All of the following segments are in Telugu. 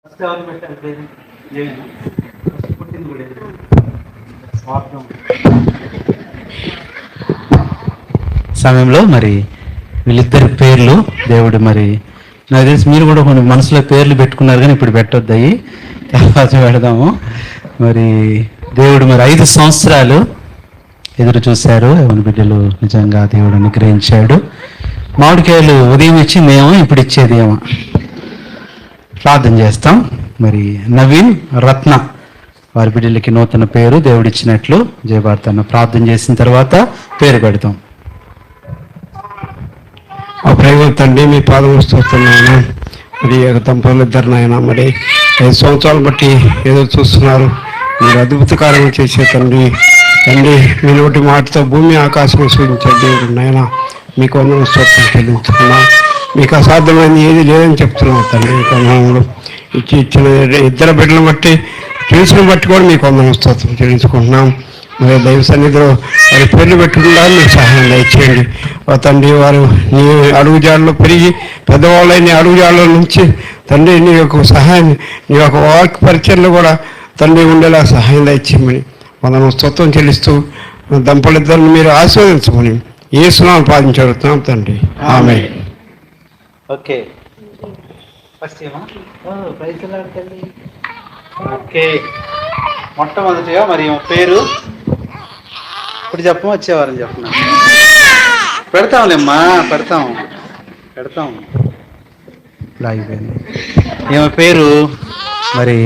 ఫస్ట్ ఎవరు పెట్టారు పేరు? లేవేనా? ఫస్ట్ పుట్టింది కూడా ఏది? స్వార్థం సమయంలో మరి వీళ్ళిద్దరి పేర్లు దేవుడు మరి నాకు తెలిసి మీరు కూడా కొన్ని మనసులో పేర్లు పెట్టుకున్నారు, కానీ ఇప్పుడు పెట్టొద్దాయి, తర్వాత పెడదాము. మరి దేవుడు మరి 5 సంవత్సరాలు ఎదురు చూశారు. ఎవరి బిడ్డలు నిజంగా దేవుడు అనుగ్రహించాడు. మామిడికాయలు ఉదయం ఇచ్చి మేము ఇప్పుడు ఇచ్చేది ఏమో. ప్రార్థన చేస్తాం. మరి నవీన్ రత్న వారి బిడ్డలకి నూతన పేరు దేవుడిచ్చినట్లు జయభారతన్న ప్రార్థన చేసిన తర్వాత పేరు పెడతాం. ఆ ప్రేమ తండ్రి మీ పాదం చూస్తున్నాను. మరి దంపతులు ఇద్దరు నాయన మరి 5 సంవత్సరాలు బట్టి ఎదురు చూస్తున్నారు. మీరు అద్భుత కార్యం చేసే తండ్రి మీ నోటి మాటతో భూమి ఆకాశం సూచించే దేవుడు నాయన మీకు వందన స్తోత్రం చెల్లించుకున్నా. మీకు అసాధ్యమైనది ఏది లేదని చెప్తున్నాను తండ్రి. కొన్నాళ్ళు ఇచ్చిన ఇద్దరు బిడ్డలను బట్టి తెలిసిన బట్టి కూడా మీకు వందన స్తోత్రం చెల్లించుకుంటున్నాం. మరి దైవ సన్నిధిలో వారి పేర్లు పెట్టుకుంటా మీకు సహాయం దయచేయండి. తండ్రి వారు నీ అడుగుజాడలో పెరిగి పెద్దవాళ్ళని నీ అడుగుజాడలో నుంచి తండ్రి నీ యొక్క సహాయం నీ యొక్క వాక్య పరిచయంలో కూడా తండ్రి ఉండేలా సహాయం దయచేయమని వందన స్తోత్రం చెల్లిస్తూ దంపతులిద్దరిని మీరు ఆశీర్వదించమని యేసునామమున ప్రార్థించుతున్నాం తండ్రి. ఆమేన్. ఓకే, ఫస్ట్ ఏమా ప్రైజ్ తల్లి. ఓకే, మొట్టమొదటిగా మరి పేరు ఇప్పుడు చెప్పము, వచ్చేవారని చెప్తున్నా. పెడతాంలేమ్మా, పెడతాం. ఇలా అయిపోయింది. ఏమో పేరు మరి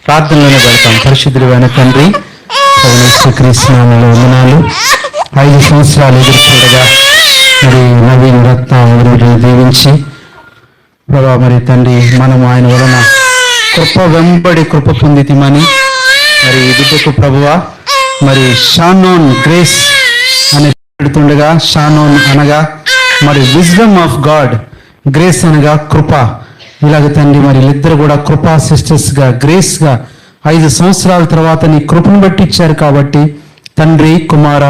ప్రార్థనలోనే పెడతాం. పరిశుద్ధుడైన తండ్రి యేసుక్రీస్తునామములో వందనాలు. 5 సంవత్సరాలు ఎదురు చూడగా మరి నవీన్ రత్న దీవించి ప్రభా మరి తండ్రి మనం ఆయన వలన కృప వెంబడి కృప పొందితిమని మరి బిడ్డకు ప్రభువా మరి షానోన్ గ్రేస్ అని పెడుతుండగా, షానోన్ అనగా మరి విజ్డమ్ ఆఫ్ గాడ్, గ్రేస్ అనగా కృప. ఇలాగ తండ్రి మరి వీళ్ళిద్దరు కూడా కృపా సిస్టర్స్గా గ్రేస్గా 5 సంవత్సరాల తర్వాత నీ కృపను బట్టి ఇచ్చారు. కాబట్టి తండ్రి కుమార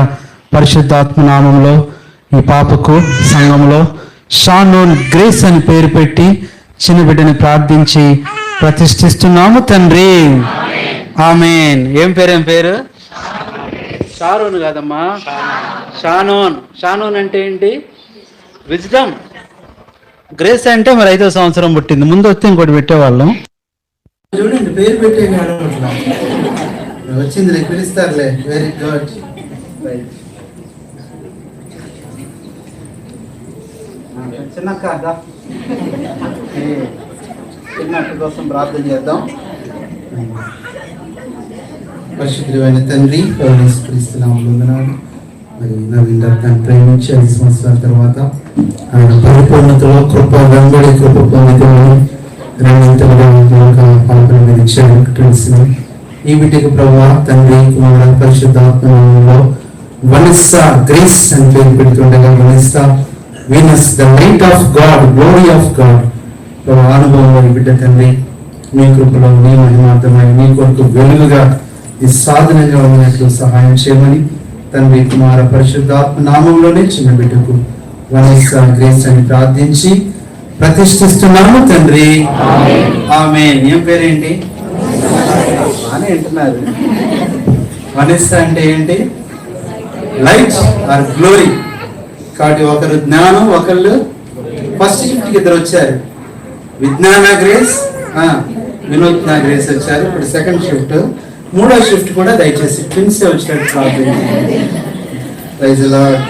పరిశుద్ధాత్మ నామంలో ఈ పాపకు సంఘంలో షానోన్ గ్రేస్ అని పేరు పెట్టి చిన్న బిడ్డని ప్రార్థించి ప్రతిష్ఠిస్తున్నాము తండ్రి. ఆమేన్. ఏం పేరు? షారోన్ కాదమ్మా, షానోన్. షానోన్ అంటే ఏంటి? విజ్డమ్. గ్రేస్ అంటే మరి 5వ సంవత్సరం పుట్టింది. ముందు వస్తే ఇంకోటి పెట్టేవాళ్ళం. చూడండి పేరు పెట్టే వచ్చింది, పిలుస్తారులే. Very good. చిన్నక్క చిన్నట్టు కోసం ప్రార్థన చేద్దాం. పరిశుద్ధుడైన తండ్రి వందనాలు. మరి నవీన్ రత్నాన్ని ప్రేమించి 5 సంవత్సరాల తర్వాత ఆయన పరిపూర్ణతలో కృప వెంబడి కృప పొందుకొని రెండింతలుగా పాపల మీద ఇచ్చాడు తెలిసిన ఈ బిడ్డకు ప్రభావ తండ్రి కుమార పరిశుద్ధాత్మలో వనిస్సా గ్రేస్ అని పేరు పెడుతుండగా Vanessa Venus the light of God, glory of God అనుభవంలో ఈ బిడ్డ తండ్రి మీ కృపలో నీ మహిమార్థమై నీ కొరకు వెలుగుగా ఈ సాధనంగా ఉన్నట్లు సహాయం చేయమని తండ్రి కుమార పరిశుద్ధాత్మ నామంలోనే చిన్న బిడ్డకు వనిస్సా గ్రేస్ అని ప్రార్థించి ప్రతిష్ఠిస్తున్నాము తండ్రి. ఆమేన్. ఏం పేరేంటి? అని అంటున్నారు. వనిస్సా అంటే ఏంటి? Light or glory. కాబట్టి ఒకరు జ్ఞానం, ఒకళ్ళు ఫస్ట్ షిఫ్ట్కి 2 వచ్చారు. విజ్ఞాన గ్రేస్, వినూత్న గ్రేస్ వచ్చారు. ఇప్పుడు సెకండ్ షిఫ్ట్. 3వ షిఫ్ట్ కూడా దయచేసి ట్విన్స్ వచ్చినట్టు ప్రార్థన. Praise the lord.